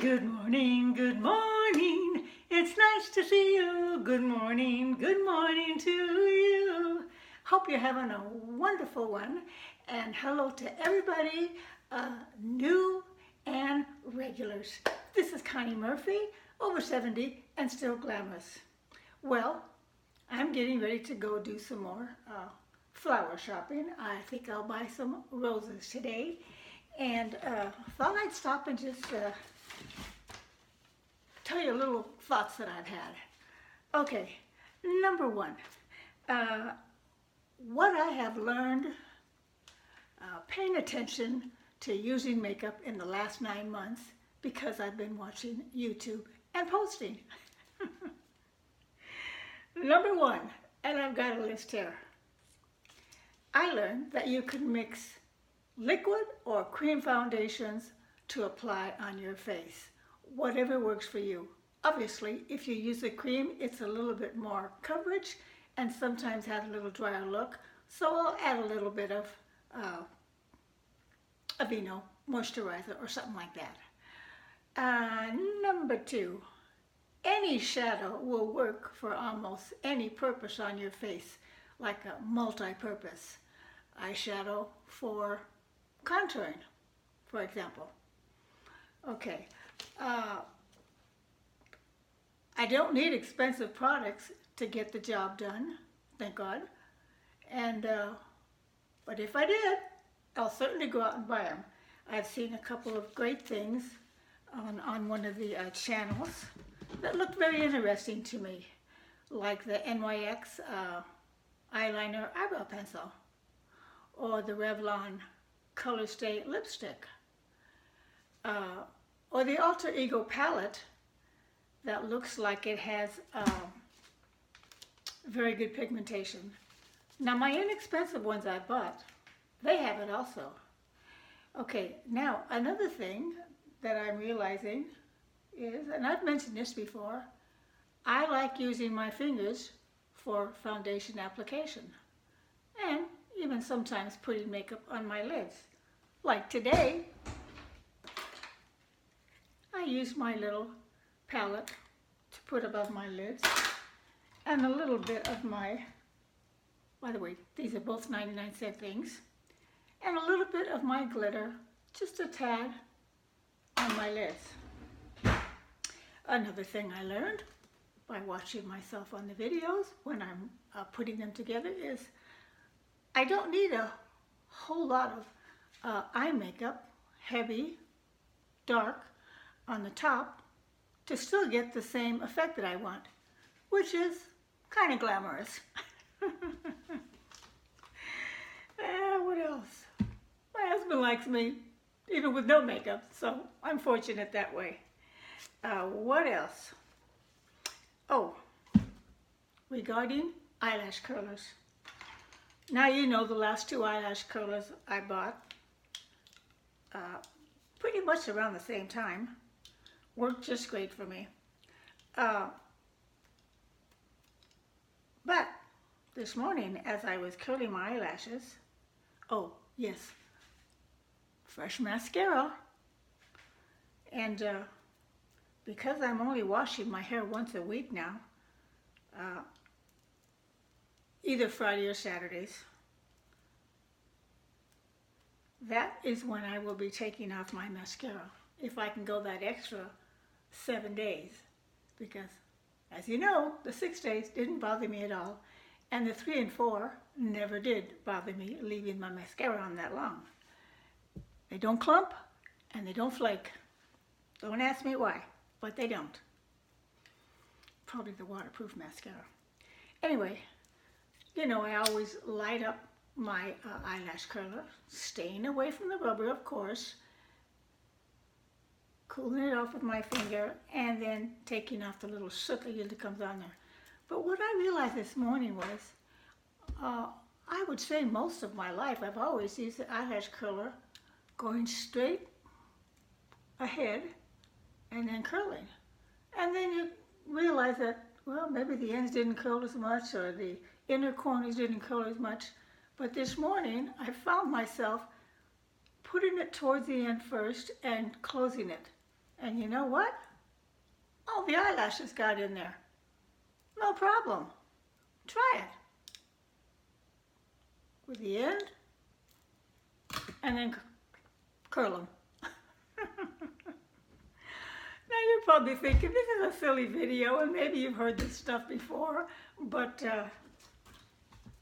Good morning, it's nice to see you. Good morning to you. Hope you're having a wonderful one. And hello to everybody, new and regulars. This is Connie Murphy, over 70 and still glamorous. Well, I'm getting ready to go do some more flower shopping. I think I'll buy some roses today. And thought I'd stop and just tell you little thoughts that I've had. Okay, number one, what I have learned paying attention to using makeup in the last 9 months because I've been watching YouTube and posting. Number one, and I've got a list here. I learned that you can mix liquid or cream foundations to apply on your face, whatever works for you. Obviously, if you use a cream, it's a little bit more coverage and sometimes has a little drier look, so I'll add a little bit of Aveeno moisturizer or something like that. Number two, any shadow will work for almost any purpose on your face, like a multi-purpose eyeshadow for contouring, for example. Okay, I don't need expensive products to get the job done, thank God. And but if I did, I'll certainly go out and buy them. I've seen a couple of great things on one of the channels that looked very interesting to me, like the NYX eyeliner eyebrow pencil, or the Revlon Color Stay lipstick, or the Alter Ego palette that looks like it has very good pigmentation. Now my inexpensive ones I bought, they have it also. Okay, now another thing that I'm realizing is, and I've mentioned this before, I like using my fingers for foundation application, and even sometimes putting makeup on my lids. Like today, I used my little palette to put above my lids, and a little bit of my, by the way, these are both 99-cent things, and a little bit of my glitter, just a tad, on my lids. Another thing I learned by watching myself on the videos when I'm putting them together is I don't need a whole lot of eye makeup, heavy, dark, on the top to still get the same effect that I want, which is kind of glamorous. What else? My husband likes me even with no makeup, so I'm fortunate that way. What else? Oh, regarding eyelash curlers. Now you know the last 2 eyelash curlers I bought, pretty much around the same time, worked just great for me. But this morning, as I was curling my eyelashes, oh yes, fresh mascara. And because I'm only washing my hair once a week now, either Friday or Saturdays, that is when I will be taking off my mascara, if I can go that extra 7 days, because as you know, the 6 days didn't bother me at all, and the 3 and 4 never did bother me leaving my mascara on that long. They don't clump and they don't flake. Don't ask me why, but they don't. Probably the waterproof mascara. Anyway, you know, I always light up my eyelash curler, staying away from the rubber, of course, cooling it off with my finger, and then taking off the little soot that usually comes on there. But what I realized this morning was, I would say most of my life, I've always used the eyelash curler going straight ahead and then curling. And then you realize that, well, maybe the ends didn't curl as much or the inner corners didn't curl as much. But this morning, I found myself putting it towards the end first and closing it. And you know what? All the eyelashes got in there. No problem. Try it. With the end, and then curl them. Now you're probably thinking, this is a silly video, and maybe you've heard this stuff before, but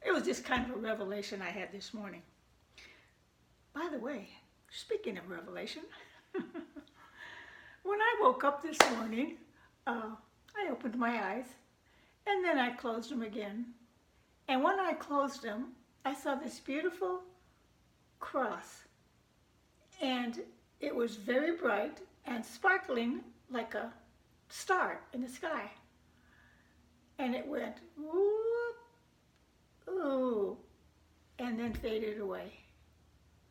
it was just kind of a revelation I had this morning. By the way, speaking of revelation, when I woke up this morning, I opened my eyes, and then I closed them again. And when I closed them, I saw this beautiful cross, and it was very bright and sparkling like a star in the sky. And it went, whoop, ooh, and then faded away.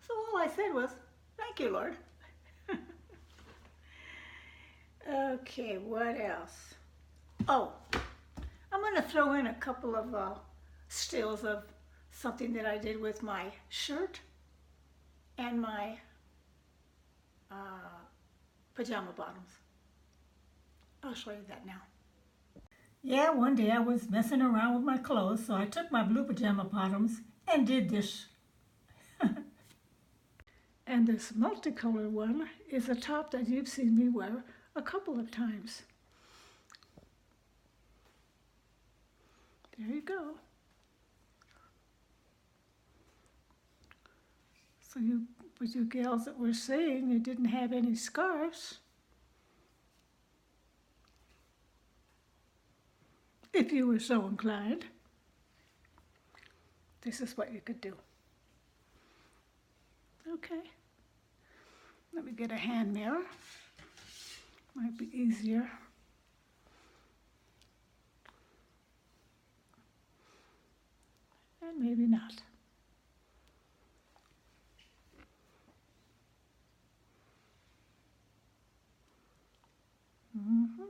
So all I said was, thank you, Lord. Okay, what else? Oh, I'm going to throw in a couple of stills of something that I did with my shirt and my pajama bottoms. I'll show you that now. Yeah, one day I was messing around with my clothes, so I took my blue pajama bottoms and did this. And this multicolored one is a top that you've seen me wear a couple of times. There you go. So you gals that were saying you didn't have any scarves, if you were so inclined, this is what you could do. Okay. Let me get a hand mirror. Might be easier. And maybe not. Mm-hmm.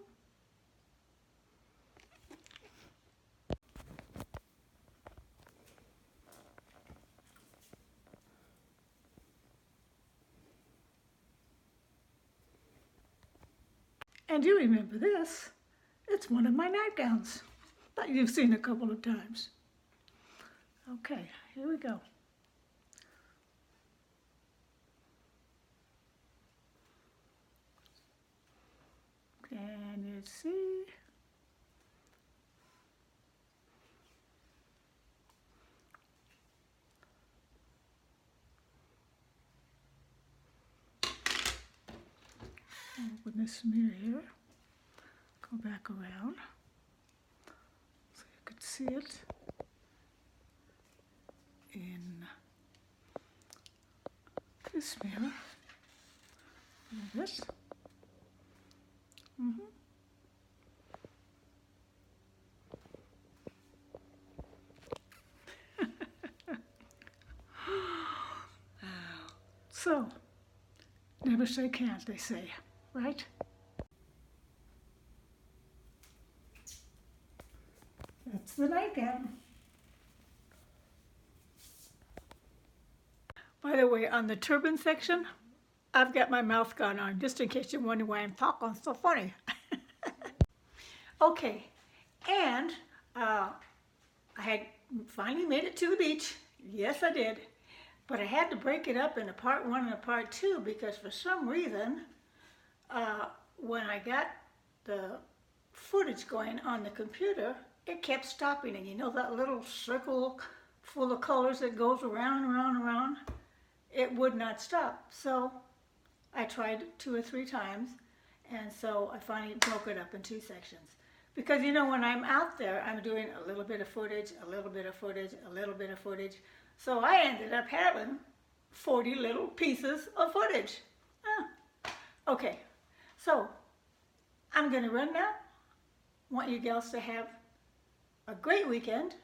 And you remember this. It's one of my nightgowns that you've seen a couple of times. Okay, here we go. Can you see? Open this mirror here. Go back around so you could see it in this mirror. Like this. Mm-hmm. So, never say can't, they say, right? That's the nightgown. By the way, on the turban section, I've got my mouth guard on, just in case you're wondering why I'm talking so funny. Okay, and I had finally made it to the beach. Yes, I did. But I had to break it up into part one and a part two because for some reason, when I got the footage going on the computer, it kept stopping. And you know that little circle full of colors that goes around and around and around? It would not stop. So I tried 2 or 3 times, and so I finally broke it up in 2 sections. Because you know, when I'm out there, I'm doing a little bit of footage, a little bit of footage, a little bit of footage. So I ended up having 40 little pieces of footage. Okay, so I'm gonna run now. Want you gals to have a great weekend.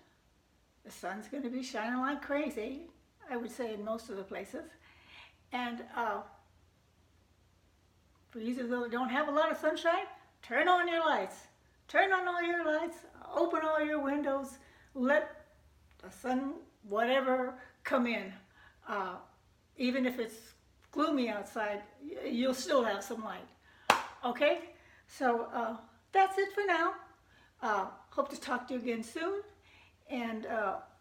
The sun's gonna be shining like crazy, I would say in most of the places. And for you that don't have a lot of sunshine, turn on your lights. Turn on all your lights, open all your windows, let the sun, whatever, come in. Even if it's gloomy outside, you'll still have some light. Okay, so that's it for now. Hope to talk to you again soon. And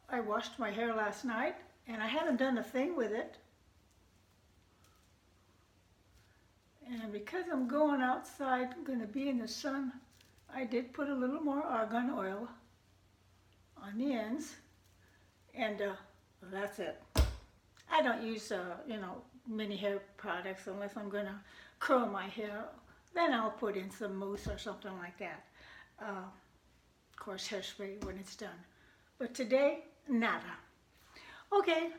I washed my hair last night, and I haven't done a thing with it. And because I'm going outside, I'm going to be in the sun, I did put a little more argan oil on the ends, and that's it. I don't use, many hair products unless I'm going to curl my hair. Then I'll put in some mousse or something like that. Of course, hairspray when it's done. But today, nada. Okay,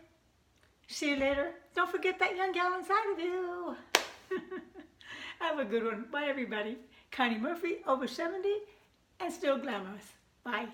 see you later. Don't forget that young gal inside of you. Have a good one. Bye, everybody. Connie Murphy, over 70 and still glamorous. Bye.